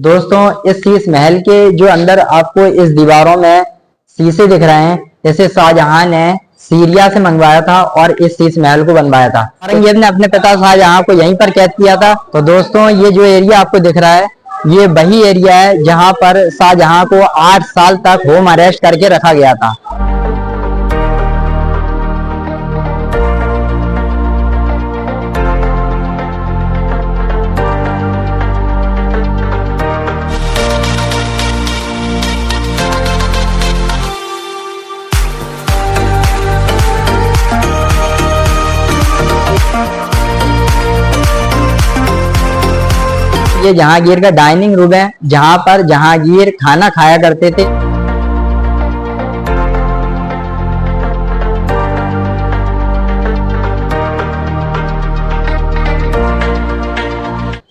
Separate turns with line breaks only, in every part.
दोस्तों इस शीश महल के जो अंदर आपको इस दीवारों में शीशे दिख रहे हैं, जैसे शाहजहां ने सीरिया से मंगवाया था और इस शीश महल को बनवाया था। औरंगजेब ने अपने पिता शाहजहां को यहीं पर कैद किया था। तो दोस्तों ये जो एरिया आपको दिख रहा है, ये वही एरिया है जहां पर शाहजहां को 8 साल तक होम अरेस्ट करके रखा गया था। ये जहांगीर का डाइनिंग रूम है, जहां पर जहांगीर खाना खाया करते थे।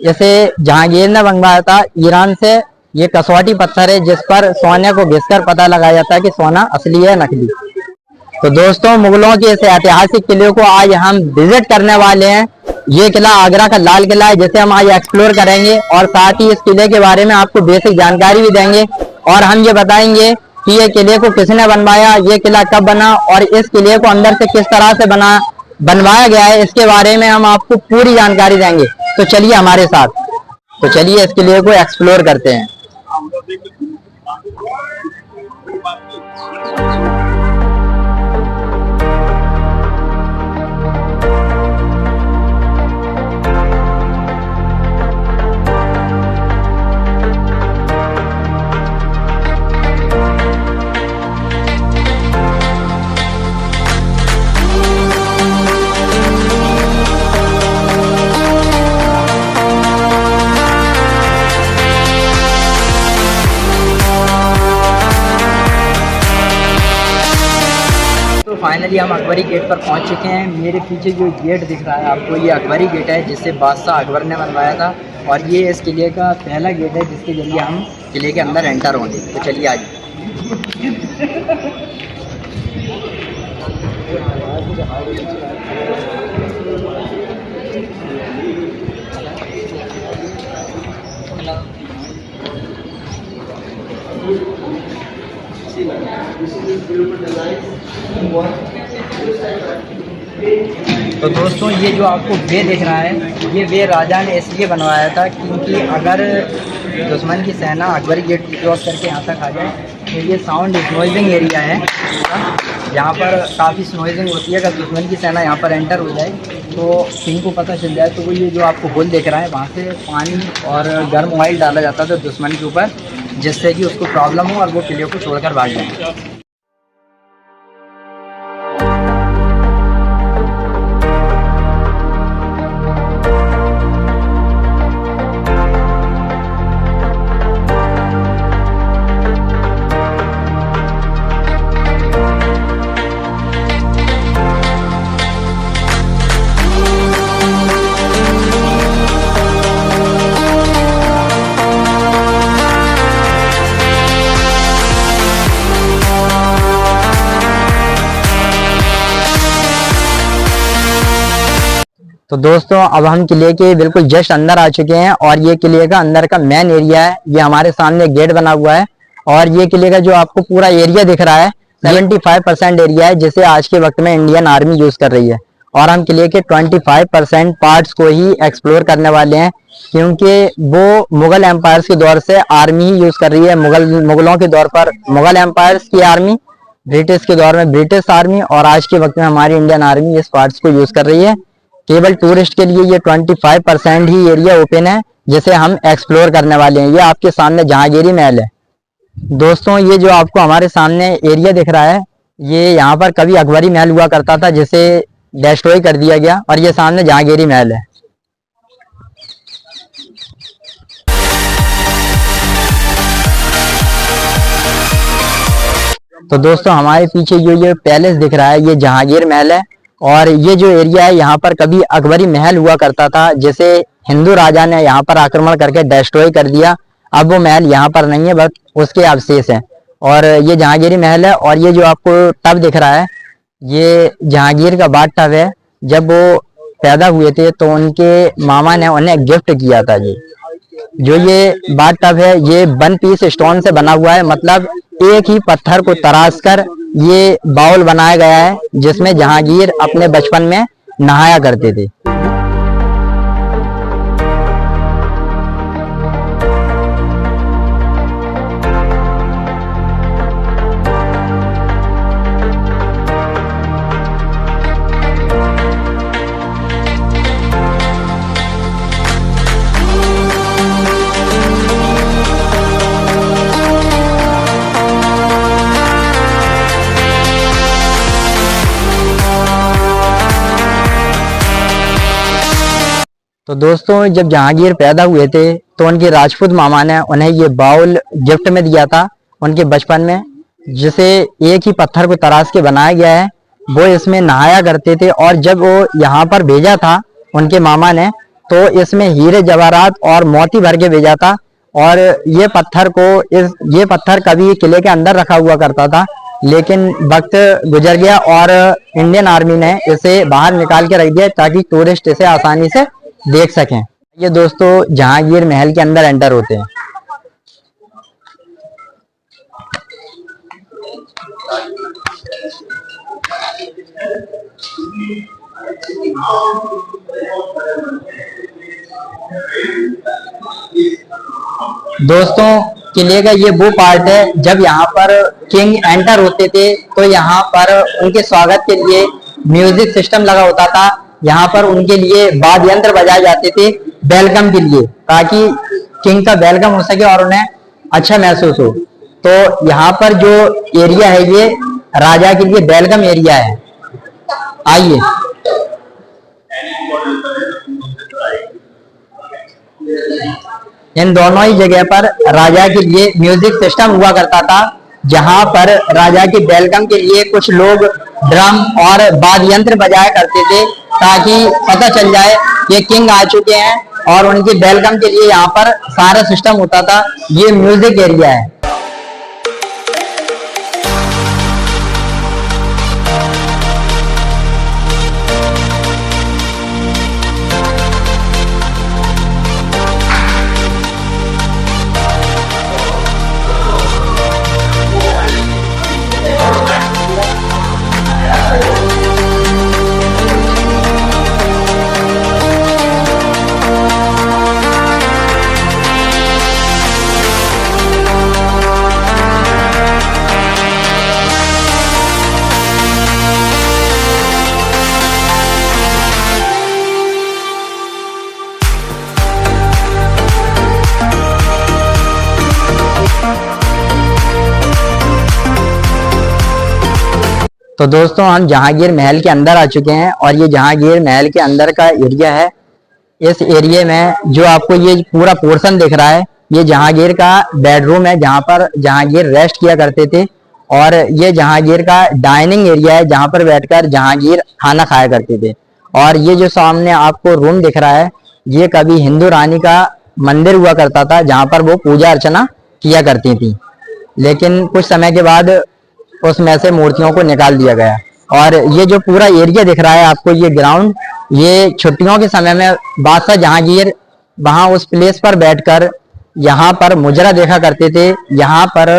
जैसे जहांगीर ने मंगवाया था ईरान से ये कसौटी पत्थर है, जिस पर सोने को घिसकर पता लगाया जाता है कि सोना असली है नकली। तो दोस्तों मुगलों के इस ऐतिहासिक किले को आज हम विजिट करने वाले हैं। ये किला आगरा का लाल किला है, जिसे हम आज एक्सप्लोर करेंगे और साथ ही इस किले के बारे में आपको बेसिक जानकारी भी देंगे और हम ये बताएंगे कि ये किले को किसने बनवाया, ये किला कब बना और इस किले को अंदर से किस तरह से बनवाया गया है, इसके बारे में हम आपको पूरी जानकारी देंगे। तो चलिए हमारे साथ, तो चलिए इस किले को एक्सप्लोर करते हैं। फाइनली हम अकबरी गेट पर पहुंच चुके हैं। मेरे पीछे जो गेट दिख रहा है आपको, ये अकबरी गेट है जिसे बादशाह अकबर ने बनवाया था और ये इस किले का पहला गेट है जिसके जरिए हम किले के अंदर एंटर होंगे। तो चलिए आज तो दोस्तों ये जो आपको वे दिख रहा है, ये वे राजा ने इसलिए बनवाया था क्योंकि अगर दुश्मन की सेना अकबरी गेट क्रॉस करके यहाँ तक आ जाए तो ये साउंड स्नोइजिंग एरिया है, यहाँ पर काफ़ी स्नोइजिंग होती है। अगर दुश्मन की सेना यहाँ पर एंटर हो जाए तो किंग को पता चल जाए तो वो ये जो आपको होल दिख रहा है वहाँ से पानी और गर्म ऑयल डाला जाता था दुश्मन के ऊपर, जिससे कि उसको प्रॉब्लम हो और वो किले को छोड़कर भाग जाए। तो दोस्तों अब हम किले के बिल्कुल जस्ट अंदर आ चुके हैं और ये किले का अंदर का मेन एरिया है। ये हमारे सामने गेट बना हुआ है और ये किले का जो आपको पूरा एरिया दिख रहा है 75% एरिया है, जिसे आज के वक्त में इंडियन आर्मी यूज कर रही है। और हम किले के 25% पार्ट्स को ही एक्सप्लोर करने वाले हैं, क्योंकि वो मुगल एम्पायर्स के दौर से आर्मी ही यूज कर रही है। मुगलों के दौर पर मुगल एम्पायर्स की आर्मी, ब्रिटिश के दौर में ब्रिटिश आर्मी और आज के वक्त में हमारी इंडियन आर्मी इस पार्ट्स को यूज कर रही है। केवल टूरिस्ट के लिए ये 25% ही एरिया ओपन है, जिसे हम एक्सप्लोर करने वाले हैं। ये आपके सामने जहांगीरी महल है। दोस्तों ये जो आपको हमारे सामने एरिया दिख रहा है, ये यहाँ पर कभी अकबरी महल हुआ करता था जिसे डिस्ट्रॉय कर दिया गया, और ये सामने जहांगीरी महल है। तो दोस्तों हमारे पीछे ये पैलेस दिख रहा है, ये जहांगीर महल है। और ये जो एरिया है यहाँ पर कभी अकबरी महल हुआ करता था, जिसे हिंदू राजा ने यहाँ पर आक्रमण करके डिस्ट्रॉय कर दिया। अब वो महल यहाँ पर नहीं है, बस उसके अवशेष हैं। और ये जहांगीरी महल है। और ये जो आपको टब दिख रहा है, ये जहांगीर का बाथ टब है। जब वो पैदा हुए थे तो उनके मामा ने उन्हें गिफ्ट किया था जी। जो ये बाथ टब है ये 1 पीस स्टोन से बना हुआ है, मतलब एक ही पत्थर को तराश कर ये बाउल बनाया गया है, जिसमें जहांगीर अपने बचपन में नहाया करते थे। तो दोस्तों जब जहांगीर पैदा हुए थे तो उनके राजपूत मामा ने उन्हें ये बाउल गिफ्ट में दिया था उनके बचपन में, जिसे एक ही पत्थर को तराश के बनाया गया है। वो इसमें नहाया करते थे और जब वो यहाँ पर भेजा था उनके मामा ने, तो इसमें हीरे जवाहरात और मोती भर के भेजा था। और ये पत्थर कभी किले के अंदर रखा हुआ करता था, लेकिन वक्त गुजर गया और इंडियन आर्मी ने इसे बाहर निकाल के रख दिया ताकि टूरिस्ट इसे आसानी से देख सकें। ये दोस्तों जहांगीर महल के अंदर एंटर होते हैं। दोस्तों किले का ये वो पार्ट है जब यहाँ पर किंग एंटर होते थे तो यहाँ पर उनके स्वागत के लिए म्यूजिक सिस्टम लगा होता था। यहाँ पर उनके लिए वाद्य यंत्र बजाए जाते थे वेलकम के लिए, ताकि किंग का वेलकम हो सके और उन्हें अच्छा महसूस हो। तो यहाँ पर जो एरिया है ये राजा के लिए वेलकम एरिया है। आइए इन दोनों ही जगह पर राजा के लिए म्यूजिक सिस्टम हुआ करता था, जहां पर राजा के वेलकम के लिए कुछ लोग ड्रम और वाद्य यंत्र बजाया करते थे, ताकि पता चल जाए ये किंग आ चुके हैं। और उनके वेलकम के लिए यहाँ पर सारा सिस्टम होता था। ये म्यूजिक एरिया है। तो दोस्तों हम जहांगीर महल के अंदर आ चुके हैं और ये जहांगीर महल के अंदर का एरिया है। इस एरिया में जो आपको ये पूरा पोर्शन दिख रहा है ये जहांगीर का बेडरूम है, जहां पर जहांगीर रेस्ट किया करते थे। और ये जहांगीर का डाइनिंग एरिया है, जहां पर बैठकर जहांगीर खाना खाया करते थे। और ये जो सामने आपको रूम दिख रहा है ये कभी हिंदू रानी का मंदिर हुआ करता था, जहां पर वो पूजा अर्चना किया करती थी। लेकिन कुछ समय के बाद उसमें से मूर्तियों को निकाल दिया गया। और ये जो पूरा एरिया दिख रहा है आपको, ये ग्राउंड, ये छुट्टियों के समय में बादशाह जहांगीर वहां उस प्लेस पर बैठकर यहाँ पर मुजरा देखा करते थे। यहाँ पर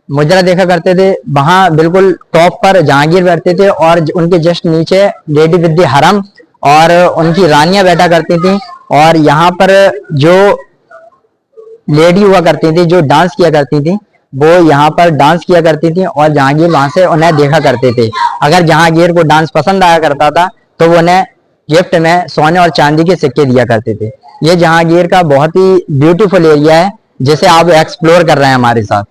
मुजरा देखा करते थे, वहां बिल्कुल टॉप पर जहांगीर बैठते थे और उनके जस्ट नीचे लेडी विद द हरम और उनकी रानियां बैठा करती थी। और यहाँ पर जो लेडी हुआ करती थी, जो डांस किया करती थी, वो यहाँ पर डांस किया करती थी और जहांगीर वहां से उन्हें देखा करते थे। अगर जहांगीर को डांस पसंद आया करता था तो वो उन्हें गिफ्ट में सोने और चांदी के सिक्के दिया करते थे। ये जहांगीर का बहुत ही ब्यूटीफुल एरिया है जिसे आप एक्सप्लोर कर रहे हैं हमारे साथ।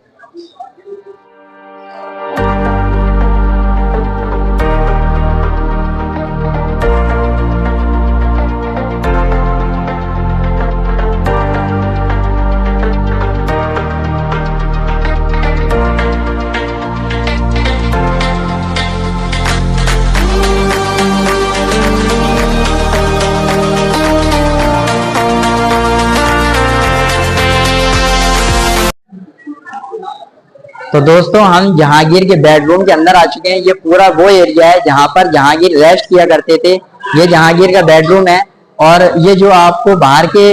तो दोस्तों हम जहांगीर के बेडरूम के अंदर आ चुके हैं। ये पूरा वो एरिया है जहां पर जहांगीर रेस्ट किया करते थे। ये जहांगीर का बेडरूम है और ये जो आपको बाहर के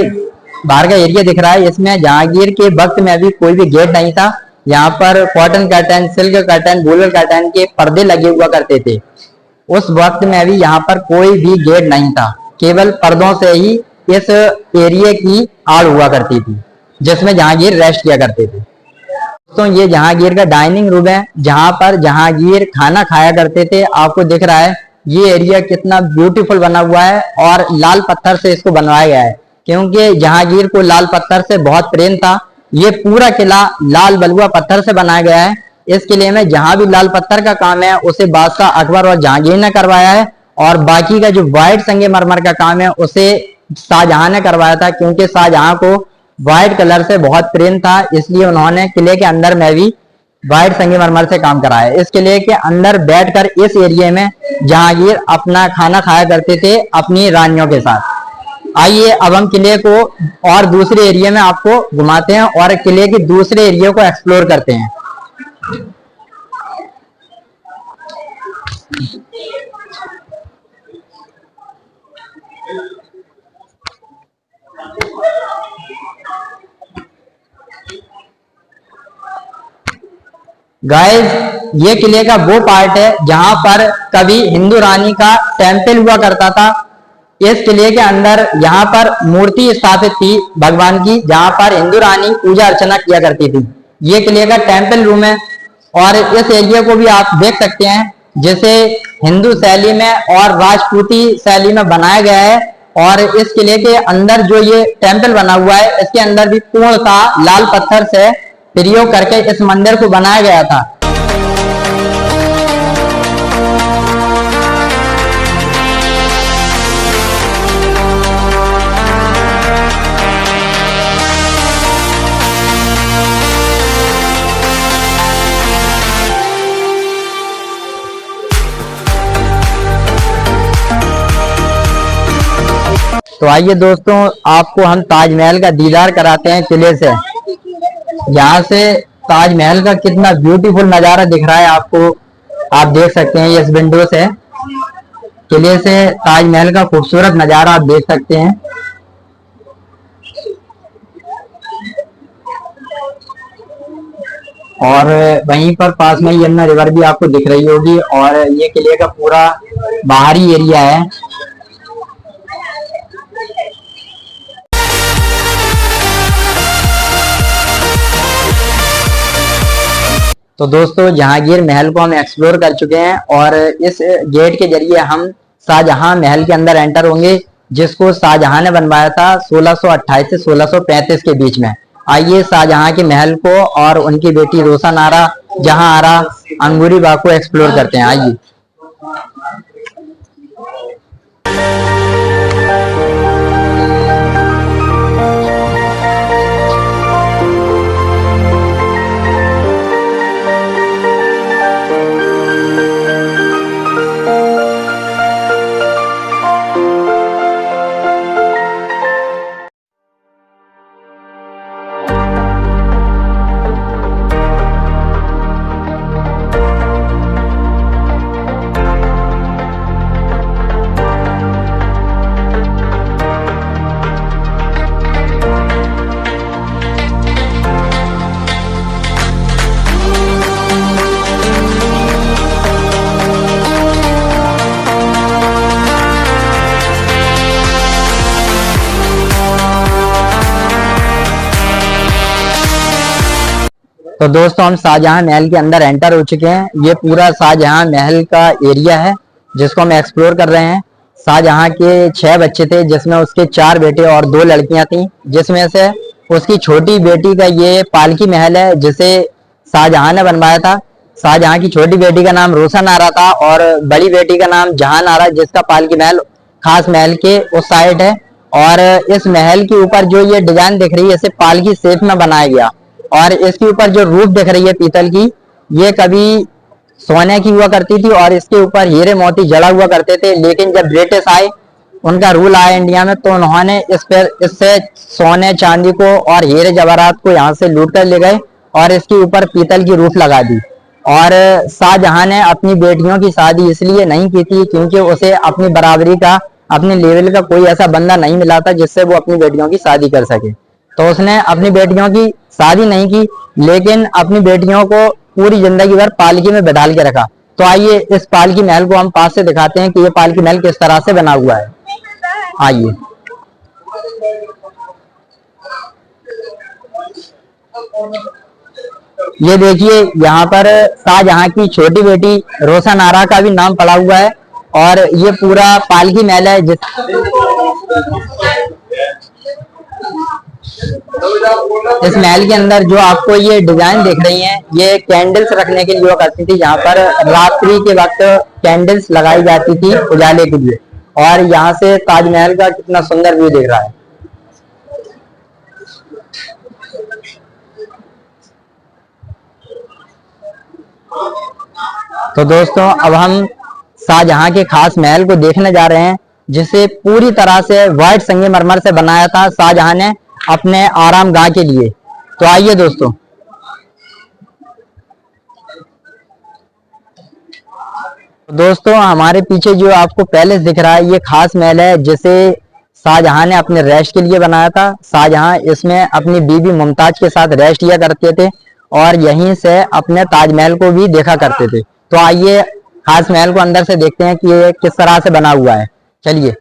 बाहर का एरिया दिख रहा है, इसमें जहांगीर के वक्त में अभी कोई भी गेट नहीं था। यहाँ पर cotton curtain, silk curtain, woollen curtain के पर्दे लगे हुआ करते थे। उस वक्त में भी यहाँ पर कोई भी गेट नहीं था, केवल पर्दों से ही इस एरिया की आड़ हुआ करती थी, जिसमें जहांगीर रेस्ट किया करते थे। तो ये जहांगीर का डाइनिंग रूम है, जहां पर जहांगीर खाना खाया करते थे। आपको दिख रहा है ये एरिया कितना ब्यूटीफुल बना हुआ है, और लाल पत्थर से इसको बनवाया गया है, क्योंकि जहांगीर को लाल पत्थर से बहुत प्रेम था। ये पूरा किला लाल बलुआ पत्थर से बनाया गया है। इस किले में जहां भी लाल पत्थर का काम है उसे बादशाह अकबर और जहांगीर ने करवाया है, और बाकी का जो व्हाइट संगमरमर का काम है उसे शाहजहां ने करवाया था, क्योंकि शाहजहां को व्हाइट कलर से बहुत प्रेम था, इसलिए उन्होंने किले के अंदर में भी व्हाइट संगमरमर से काम कराया। इस किले के अंदर बैठकर इस एरिया में जहांगीर अपना खाना खाया करते थे अपनी रानियों के साथ। आइए अब हम किले को और दूसरे एरिया में आपको घुमाते हैं और किले के दूसरे एरिया को एक्सप्लोर करते हैं। गाइस, ये किले का वो पार्ट है जहां पर कभी हिंदू रानी का टेंपल हुआ करता था। इस किले के अंदर यहाँ पर मूर्ति स्थापित थी भगवान की, जहां पर हिंदू रानी पूजा अर्चना किया करती थी। ये किले का टेंपल रूम है, और इस एरिया को भी आप देख सकते हैं, जिसे हिंदू शैली में और राजपूती शैली में बनाया गया है। और इस किले के अंदर जो ये टेंपल बना हुआ है, इसके अंदर भी पूर्णतः लाल पत्थर से प्रयोग करके इस मंदिर को बनाया गया था। तो आइए दोस्तों, आपको हम ताजमहल का दीदार कराते हैं किले से। यहाँ से ताजमहल का कितना ब्यूटीफुल नजारा दिख रहा है आपको, आप देख सकते हैं। इस विंडो से किले से ताजमहल का खूबसूरत नजारा आप देख सकते हैं। और वहीं पर पास में यमुना रिवर भी आपको दिख रही होगी, और ये किले का पूरा बाहरी एरिया है। तो दोस्तों, जहांगीर महल को हम एक्सप्लोर कर चुके हैं, और इस गेट के जरिए हम शाहजहां महल के अंदर एंटर होंगे, जिसको शाहजहां ने बनवाया था 1628 से 1635 के बीच में। आइए शाहजहां के महल को और उनकी बेटी रोशन आरा, जहां आरा, अंगूरी बाग को एक्सप्लोर करते हैं। आइए। तो दोस्तों, हम शाहजहां महल के अंदर एंटर हो चुके हैं। ये पूरा शाहजहां महल का एरिया है जिसको हम एक्सप्लोर कर रहे हैं। शाहजहां के 6 बच्चे थे, जिसमें उसके 4 बेटे और 2 लड़कियां थी, जिसमें से उसकी छोटी बेटी का ये पालकी महल है, जिसे शाहजहां ने बनवाया था। शाहजहां की छोटी बेटी का नाम रोशन आरा था, और बड़ी बेटी का नाम जहान आरा, जिसका पालकी महल खास महल के उस साइड है। और इस महल के ऊपर जो ये डिजाइन दिख रही है, इसे पालकी शेप में बनाया गया। और इसके ऊपर जो रूफ दिख रही है पीतल की, ये कभी सोने की हुआ करती थी, और इसके ऊपर हीरे मोती जड़ा हुआ करते थे। लेकिन जब ब्रिटिश आए, उनका रूल आया इंडिया में, तो उन्होंने इससे सोने चांदी को और हीरे जवाहरात को यहाँ से लूट कर ले गए, और इसके ऊपर पीतल की रूफ लगा दी। और शाहजहां ने अपनी बेटियों की शादी इसलिए नहीं की थी क्योंकि उसे अपनी बराबरी का अपने लेवल का कोई ऐसा बंदा नहीं मिला था जिससे वो अपनी बेटियों की शादी कर सके। तो उसने अपनी बेटियों की शादी नहीं की, लेकिन अपनी बेटियों को पूरी जिंदगी भर पालकी में बैठाल के रखा। तो आइए इस पालकी महल को हम पास से दिखाते हैं कि ये पालकी महल किस तरह से बना हुआ है। आइए। ये देखिए, यहाँ पर शाहजहां की छोटी बेटी रोशन आरा का भी नाम पड़ा हुआ है। और ये पूरा पालकी महल है इस महल के अंदर जो आपको ये डिजाइन दिख रही हैं, ये कैंडल्स रखने के लिए हुआ करती थी। यहाँ पर रात्रि के वक्त कैंडल्स लगाई जाती थी उजाले के लिए। और यहाँ से ताजमहल का कितना सुंदर व्यू दिख रहा है। तो दोस्तों, अब हम शाहजहां के खास महल को देखने जा रहे हैं, जिसे पूरी तरह से व्हाइट संगमरमर से बनाया था शाहजहां ने अपने आरामगाह के लिए। तो आइए दोस्तों। दोस्तों, हमारे पीछे जो आपको पैलेस दिख रहा है, ये खास महल है जिसे शाहजहां ने अपने रेस्ट के लिए बनाया था। शाहजहां इसमें अपनी बीवी मुमताज के साथ रेस्ट लिया करते थे और यहीं से अपने ताजमहल को भी देखा करते थे। तो आइए खास महल को अंदर से देखते हैं कि ये किस तरह से बना हुआ है। चलिए।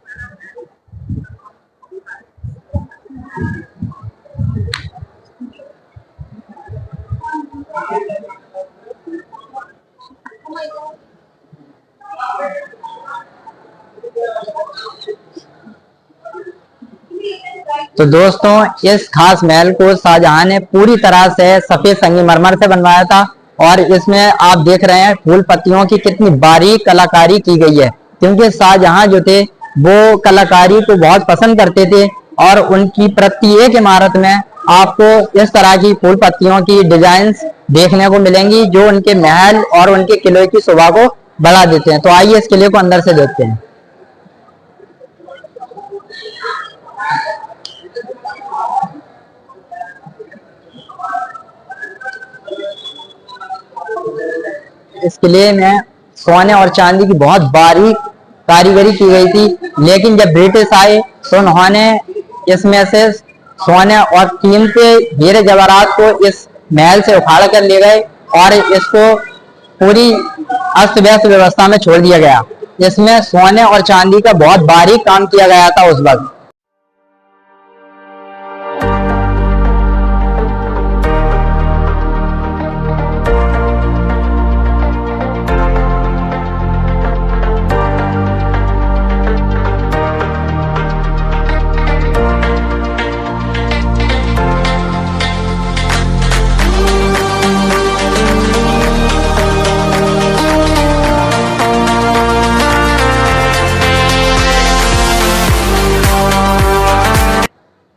तो दोस्तों, इस खास महल को शाहजहां ने पूरी तरह से सफेद संगमरमर से बनवाया था। और इसमें आप देख रहे हैं फूल पत्तियों की कितनी बारीक कलाकारी की गई है, क्योंकि शाहजहां जो थे वो कलाकारी को बहुत पसंद करते थे। और उनकी प्रत्येक इमारत में आपको इस तरह की फूल पत्तियों की डिजाइन्स देखने को मिलेंगी, जो उनके महल और उनके किले की शोभा को बढ़ा देते हैं। तो आइए इस किले को अंदर से देखते हैं। इस किले में सोने और चांदी की बहुत बारीक कारीगरी की गई थी, लेकिन जब ब्रिटिश आए तो उन्होंने इसमें से सोने और कीमती हीरे जवाहरात को इस महल से उखाड़ कर ले गए और इसको पूरी अस्त व्यस्त व्यवस्था में छोड़ दिया गया। इसमें सोने और चांदी का बहुत बारीक काम किया गया था उस वक्त।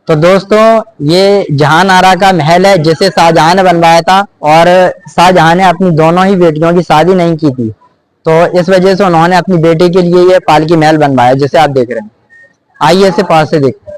तो दोस्तों, ये जहान आरा का महल है जिसे शाहजहां ने बनवाया था। और शाहजहां ने अपनी दोनों ही बेटियों की शादी नहीं की थी, तो इस वजह से उन्होंने अपनी बेटी के लिए ये पालकी महल बनवाया जिसे आप देख रहे हैं। आइए इसे पास से देखते हैं।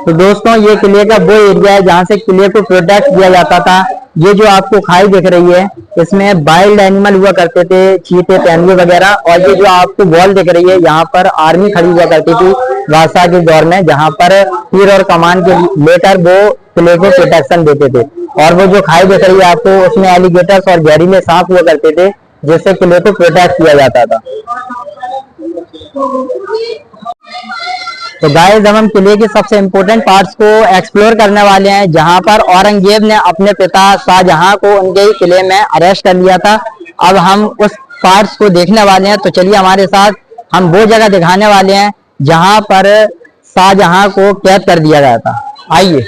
तो दोस्तों, ये किले का वो एरिया है जहाँ से किले को प्रोटेक्ट किया जाता था। ये जो आपको खाई दिख रही है, इसमें वाइल्ड एनिमल हुआ करते थे, चीते, तेंदुए वगैरह। और ये जो आपको वॉल दिख रही है, यहाँ पर आर्मी खड़ी हुआ करती थी बादशाह के दौर में, जहाँ पर तीर और कमान के लेकर वो किले को प्रोटेक्शन देते थे। और वो जो खाई दिख रही है आपको, उसमें एलिगेटर्स और जहरीले सांप हुआ करते थे, जिससे किले को प्रोटेक्ट किया जाता था। तो गाइस, अब हम किले के सबसे इम्पोर्टेंट पार्ट्स को एक्सप्लोर करने वाले हैं, जहां पर औरंगजेब ने अपने पिता शाहजहां को उनके ही किले में अरेस्ट कर लिया था। अब हम उस पार्ट्स को देखने वाले हैं। तो चलिए हमारे साथ, हम वो जगह दिखाने वाले हैं जहां पर शाहजहां को कैद कर दिया गया था। आइए।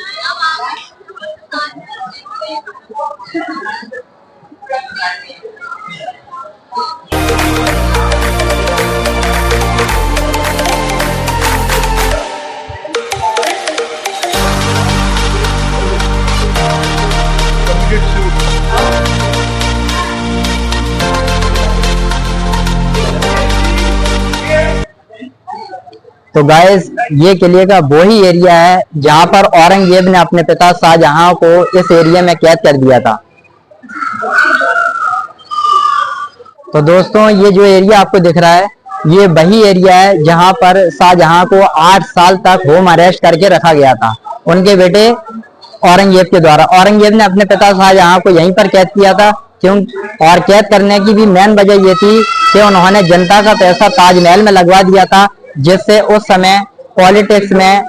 तो गाइस ये किले का वो ही एरिया है जहां पर औरंगजेब ने अपने पिता शाहजहां को इस एरिया में कैद कर दिया था। तो दोस्तों ये जो एरिया आपको दिख रहा है ये वही एरिया है जहां पर शाहजहां को 8 साल तक होम अरेस्ट करके रखा गया था उनके बेटे औरंगजेब के द्वारा। औरंगजेब ने अपने पिता शाहजहां को यहीं पर कैद किया था, क्यों? और कैद करने की भी मेन वजह ये थी कि उन्होंने जनता का पैसा ताजमहल में लगवा दिया था, जिससे उस समय पॉलिटिक्स में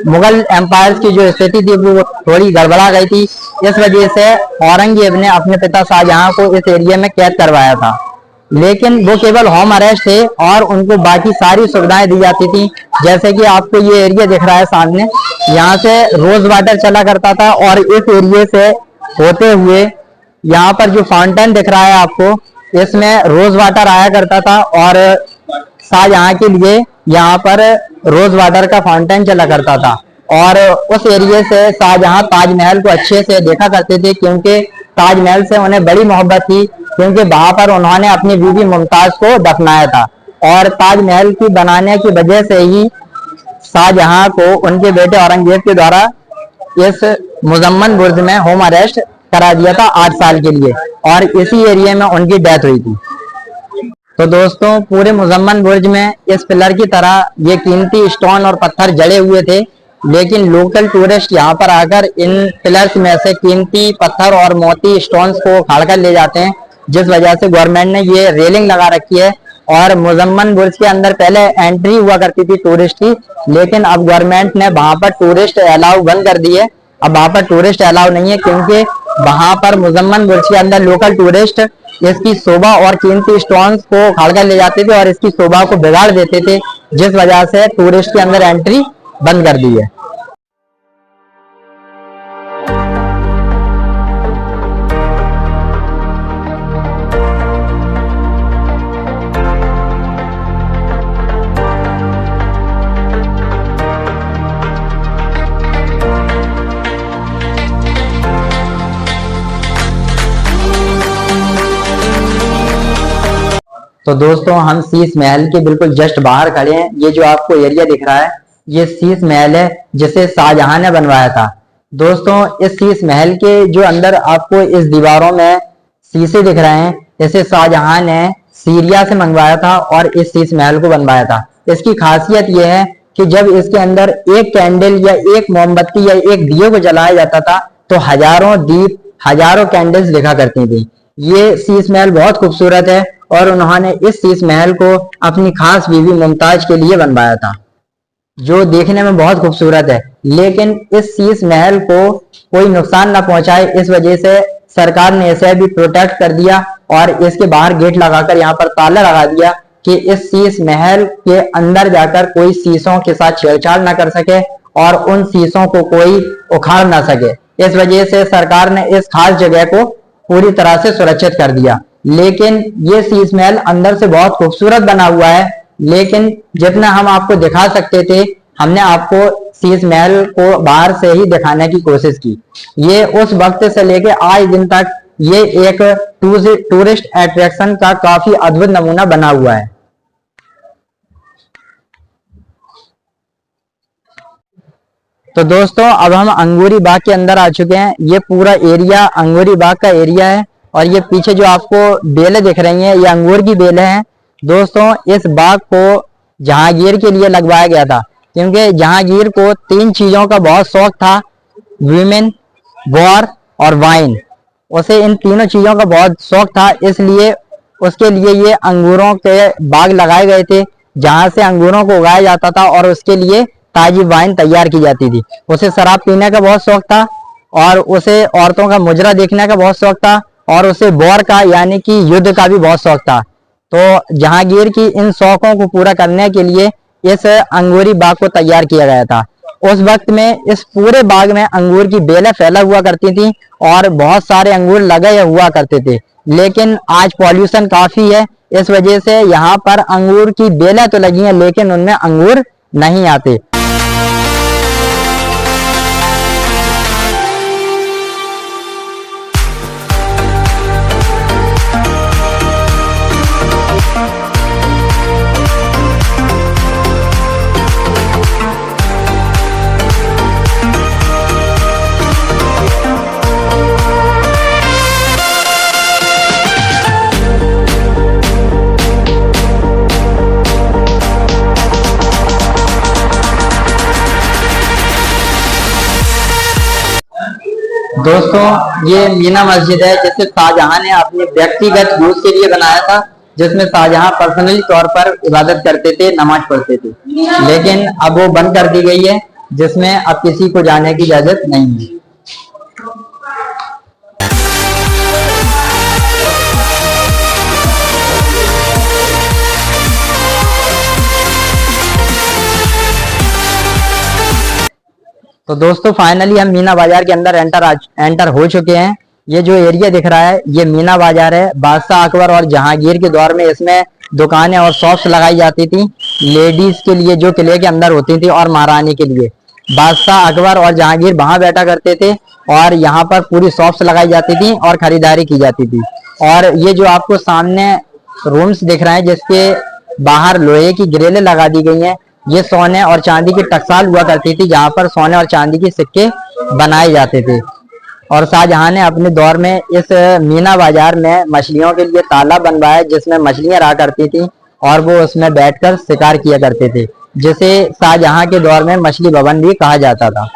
मुगल एम्पायर की जो स्थिति थी वो थोड़ी गड़बड़ा गई थी। इस वजह से औरंगजेब ने अपने पिता शाहजहां को इस एरिया में कैद करवाया था, लेकिन वो केवल होम अरेस्ट थे और उनको बाकी सारी सुविधाएं दी जाती थी। जैसे कि आपको ये एरिया दिख रहा है सामने, यहाँ से रोज वाटर चला करता था और इस एरिया से होते हुए यहाँ पर जो फाउंटेन दिख रहा है आपको, इसमें रोज वाटर आया करता था और शाहजहां के लिए यहाँ पर रोज वाटर का फाउंटेन चला करता था। और उस एरिया से शाहजहां ताजमहल को अच्छे से देखा करते थे, क्योंकि ताजमहल से उन्हें बड़ी मोहब्बत थी, क्योंकि वहां पर उन्होंने अपनी बीवी मुमताज को दफनाया था। और ताजमहल की बनाने की वजह से ही शाहजहां को उनके बेटे औरंगजेब के द्वारा इस मुजम्मन बुर्ज में होम अरेस्ट करा दिया था 8 साल के लिए, और इसी एरिया में उनकी डेथ हुई थी। तो दोस्तों पूरे मुजम्मन बुर्ज में इस पिलर की तरह ये कीमती स्टोन और पत्थर जड़े हुए थे, लेकिन लोकल टूरिस्ट यहाँ पर आकर इन पिलर्स में से कीमती पत्थर और मोती स्टोन्स को उखाड़ कर ले जाते हैं, जिस वजह से गवर्नमेंट ने ये रेलिंग लगा रखी है। और मुजम्मन बुर्ज के अंदर पहले एंट्री हुआ करती थी टूरिस्ट की, लेकिन अब गवर्नमेंट ने वहां पर टूरिस्ट अलाउ बंद कर दी है। अब वहां पर टूरिस्ट अलाउ नहीं है, क्योंकि वहां पर मुजम्मन बुर्ज के अंदर लोकल टूरिस्ट इसकी शोभा और कीमती स्टोन्स को उखाड़ कर ले जाते थे और इसकी शोभा को बिगाड़ देते थे, जिस वजह से टूरिस्ट के अंदर एंट्री बंद कर दी है। तो दोस्तों हम शीश महल के बिल्कुल जस्ट बाहर खड़े हैं। ये जो आपको एरिया दिख रहा है ये शीश महल है, जिसे शाहजहां ने बनवाया था। दोस्तों इस शीश महल के जो अंदर आपको इस दीवारों में शीशे दिख रहे हैं, इसे शाहजहां ने सीरिया से मंगवाया था और इस शीश महल को बनवाया था। इसकी खासियत यह है कि जब इसके अंदर एक कैंडल या एक मोमबत्ती या एक दिए को जलाया जाता था तो हजारों दीप, हजारों कैंडल्स दिखा करती थी। ये शीश महल बहुत खूबसूरत है और उन्होंने इस शीश महल को अपनी खास बीवी मुमताज के लिए बनवाया था, जो देखने में बहुत खूबसूरत है। लेकिन इस शीश महल को कोई नुकसान ना पहुंचाए, इस वजह से सरकार ने इसे भी प्रोटेक्ट कर दिया और इसके बाहर गेट लगाकर यहाँ पर ताला लगा दिया कि इस शीश महल के अंदर जाकर कोई शीशों के साथ छेड़छाड़ ना कर सके और उन शीशों को कोई उखाड़ ना सके। इस वजह से सरकार ने इस खास जगह को पूरी तरह से सुरक्षित कर दिया। लेकिन ये शीश महल अंदर से बहुत खूबसूरत बना हुआ है, लेकिन जितना हम आपको दिखा सकते थे हमने आपको शीश महल को बाहर से ही दिखाने की कोशिश की। ये उस वक्त से लेके आज दिन तक ये एक टूरिस्ट अट्रैक्शन का काफी अद्भुत नमूना बना हुआ है। तो दोस्तों अब हम अंगूरी बाग के अंदर आ चुके हैं। ये पूरा एरिया अंगूरी बाग का एरिया है और ये पीछे जो आपको बेलें दिख रही हैं ये अंगूर की बेलें हैं। दोस्तों इस बाग को जहांगीर के लिए लगवाया गया था, क्योंकि जहांगीर को 3 चीजों का बहुत शौक था, विमेन, वॉर और वाइन। उसे इन तीनों चीजों का बहुत शौक था, इसलिए उसके लिए ये अंगूरों के बाग लगाए गए थे, जहां से अंगूरों को उगाया जाता था और उसके लिए ताजी वाइन तैयार की जाती थी। उसे शराब पीने का बहुत शौक था और उसे औरतों का मुजरा देखने का बहुत शौक था और उसे वॉर का यानी कि युद्ध का भी बहुत शौक था। तो जहांगीर की इन शौकों को पूरा करने के लिए इस अंगूरी बाग को तैयार किया गया था। उस वक्त में इस पूरे बाग में अंगूर की बेलें फैला हुआ करती थी और बहुत सारे अंगूर लगे हुआ करते थे, लेकिन आज पॉल्यूशन काफी है, इस वजह से यहाँ पर अंगूर की बेलें तो लगी हैं लेकिन उनमें अंगूर नहीं आते। दोस्तों ये मीना मस्जिद है जिसे शाहजहां ने अपने व्यक्तिगत यूज के लिए बनाया था, जिसमें शाहजहां पर्सनली तौर पर इबादत करते थे, नमाज पढ़ते थे। लेकिन अब वो बंद कर दी गई है, जिसमें अब किसी को जाने की इजाजत नहीं है। तो दोस्तों फाइनली हम मीना बाजार के अंदर एंटर हो चुके हैं। ये जो एरिया दिख रहा है ये मीना बाजार है। बादशाह अकबर और जहांगीर के दौर में इसमें दुकानें और शॉप्स लगाई जाती थी, लेडीज के लिए जो किले के अंदर होती थी और महारानी के लिए। बादशाह अकबर और जहांगीर वहां बैठा करते थे और यहाँ पर पूरी शॉप्स लगाई जाती थी और खरीदारी की जाती थी। और ये जो आपको सामने रूम्स दिख रहे हैं जिसके बाहर लोहे की ग्रिलें लगा दी गई हैं, ये सोने और चांदी की टकसाल हुआ करती थी, जहां पर सोने और चांदी के सिक्के बनाए जाते थे। और शाहजहां ने अपने दौर में इस मीना बाजार में मछलियों के लिए तालाब बनवाया, जिसमें मछलियां रहा करती थी और वो उसमें बैठकर शिकार किया करते थे, जिसे शाहजहां के दौर में मछली भवन भी कहा जाता था।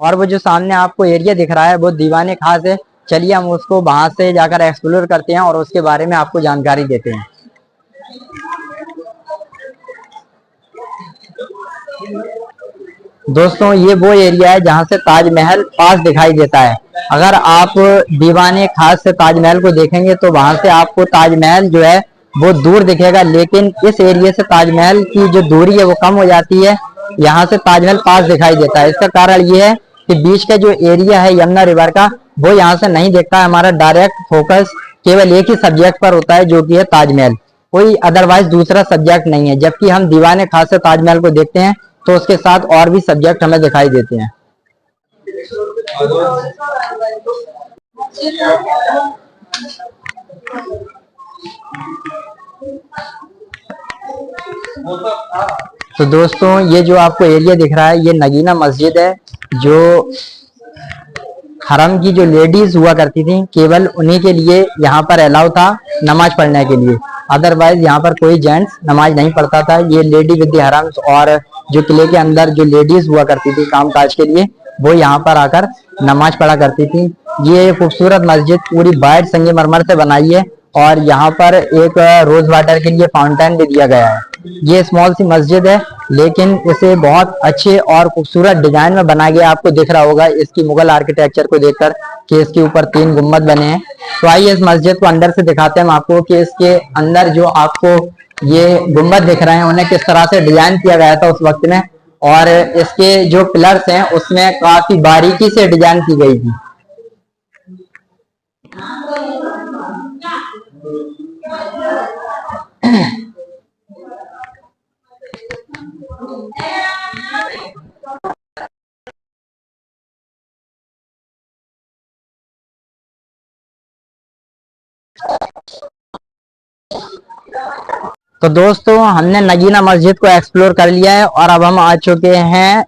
और वो जो सामने आपको एरिया दिख रहा है वो दीवाने खास है। चलिए हम उसको वहां से जाकर एक्सप्लोर करते हैं और उसके बारे में आपको जानकारी देते हैं। दोस्तों ये वो एरिया है जहां से ताजमहल पास दिखाई देता है। अगर आप दीवाने खास से ताजमहल को देखेंगे तो वहां से आपको ताजमहल जो है वो दूर दिखेगा, लेकिन इस एरिया से ताजमहल की जो दूरी है वो कम हो जाती है। यहाँ से ताजमहल पास दिखाई देता है। इसका कारण ये है कि बीच का जो एरिया है यमुना रिवर का वो यहाँ से नहीं दिखता है। हमारा डायरेक्ट फोकस केवल एक ही सब्जेक्ट पर होता है जो कि है ताजमहल, कोई अदरवाइज दूसरा सब्जेक्ट नहीं है। जबकि हम दीवाने खास से ताजमहल को देखते हैं तो उसके साथ और भी सब्जेक्ट हमें दिखाई देते हैं। तो दोस्तों ये जो आपको एरिया दिख रहा है ये नगीना मस्जिद है, जो हरम की जो लेडीज हुआ करती थी केवल उन्हीं के लिए यहाँ पर अलाउ था नमाज पढ़ने के लिए। अदरवाइज यहाँ पर कोई जेंट्स नमाज नहीं पढ़ता था। ये लेडी विद हरम्स और जो किले के अंदर जो लेडीज हुआ करती थी काम काज के लिए वो यहाँ पर आकर नमाज पढ़ा करती थी। ये खूबसूरत मस्जिद पूरी वाइट संगमरमर से बनाई है और यहाँ पर एक रोज वाटर के लिए फाउंटेन भी दिया गया है। ये स्मॉल सी मस्जिद है लेकिन इसे बहुत अच्छे और खूबसूरत डिजाइन में बनाया गया। आपको दिख रहा होगा इसकी मुगल आर्किटेक्चर को देखकर कि इसके ऊपर 3 गुम्बद बने हैं। तो आइए इस मस्जिद को अंदर से दिखाते हैं हम आपको कि इसके अंदर जो आपको ये गुम्बद दिख रहे हैं उन्हें किस तरह से डिजाइन किया गया था उस वक्त में, और इसके जो पिलर्स हैं उसमें काफी बारीकी से डिजाइन की गई थी। तो दोस्तों हमने नगीना मस्जिद को एक्सप्लोर कर लिया है और अब हम आ चुके हैं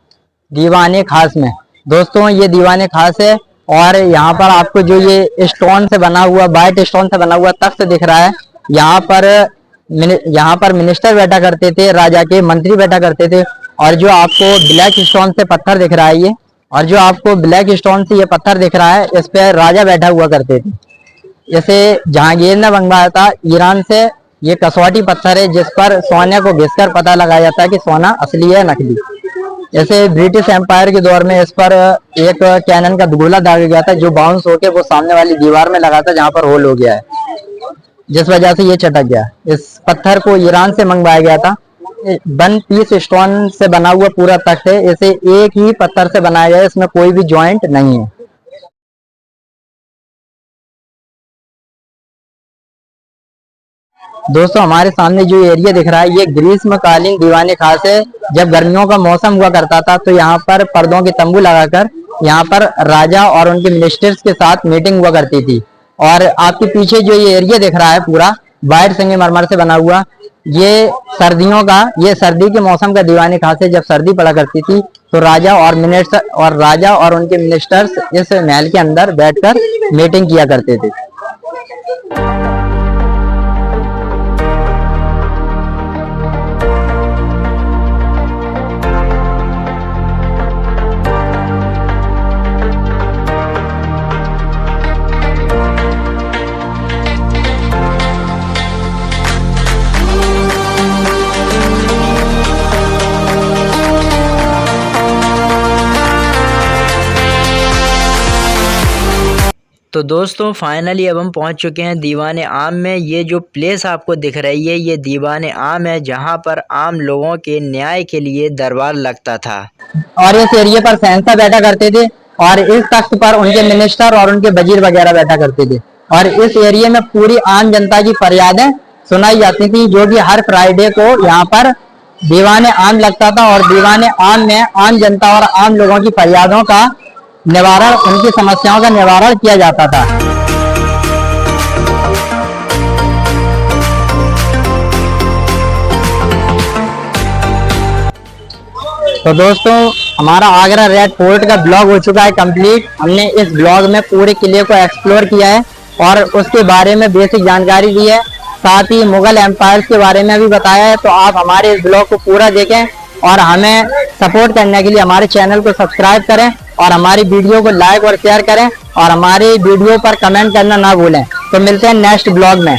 दीवाने खास में। दोस्तों ये दीवाने खास है और यहाँ पर आपको जो ये स्टोन से बना हुआ वाइट स्टोन से बना हुआ तख्त दिख रहा है, यहाँ पर मिनिस्टर बैठा करते थे, राजा के मंत्री बैठा करते थे। और जो आपको ब्लैक स्टोन से पत्थर दिख रहा है ये, और जो आपको ब्लैक स्टोन से ये पत्थर दिख रहा है इस पे राजा बैठा हुआ करते थे। इसे जहांगीर ने मंगवाया था ईरान से। ये कसौटी पत्थर है जिस पर सोने को घिसकर पता लगाया जाता है कि सोना असली है नकली। जैसे ब्रिटिश एम्पायर के दौर में इस पर एक कैनन का गोला दागा गया था जो बाउंस होके वो सामने वाली दीवार में लगा था जहां पर होल हो गया है, जिस वजह से ये चटक गया। इस पत्थर को ईरान से मंगवाया गया था। 1 पीस स्टोन से बना हुआ पूरा तख्त है। इसे एक ही पत्थर से बनाया गया है, इसमें कोई भी जॉइंट नहीं है। दोस्तों हमारे सामने जो एरिया दिख रहा है ये ग्रीष्मकालीन दीवाने खास है। जब गर्मियों का मौसम हुआ करता था तो यहाँ पर पर्दों के तंबू लगाकर यहाँ पर राजा और उनके मिनिस्टर्स के साथ मीटिंग हुआ करती थी। और आपके पीछे जो ये एरिया दिख रहा है पूरा वाइट संगमरमर से बना हुआ, ये सर्दियों का, ये सर्दी के मौसम का दीवाने खास है। जब सर्दी पड़ा करती थी तो राजा और उनके मिनिस्टर्स इस महल के अंदर बैठकर मीटिंग किया करते थे।
तो दोस्तों फाइनली अब हम पहुंच चुके हैं दीवाने आम में। ये जो प्लेस आपको दिख रही है ये दीवाने आम है, जहां पर आम लोगों के न्याय के लिए दरबार लगता था।
और इस एरिया पर शहंशाह बैठा करते थे और इस तख्त पर उनके मिनिस्टर और उनके वजीर वगैरह बैठा करते थे। और इस एरिया में पूरी आम जनता की फरियादें सुनाई जाती थी, जो कि हर फ्राइडे को यहाँ पर दीवाने आम लगता था। और दीवाने आम में आम जनता और आम लोगों की फरियादों का निवारण, उनकी समस्याओं का निवारण किया जाता था। तो दोस्तों हमारा आगरा रेड फोर्ट का ब्लॉग हो चुका है कंप्लीट। हमने इस ब्लॉग में पूरे किले को एक्सप्लोर किया है और उसके बारे में बेसिक जानकारी दी है, साथ ही मुगल एम्पायर के बारे में भी बताया है। तो आप हमारे इस ब्लॉग को पूरा देखें और हमें सपोर्ट करने के लिए हमारे चैनल को सब्सक्राइब करें और हमारी वीडियो को लाइक और शेयर करें और हमारी वीडियो पर कमेंट करना ना भूलें। तो मिलते हैं नेक्स्ट ब्लॉग में।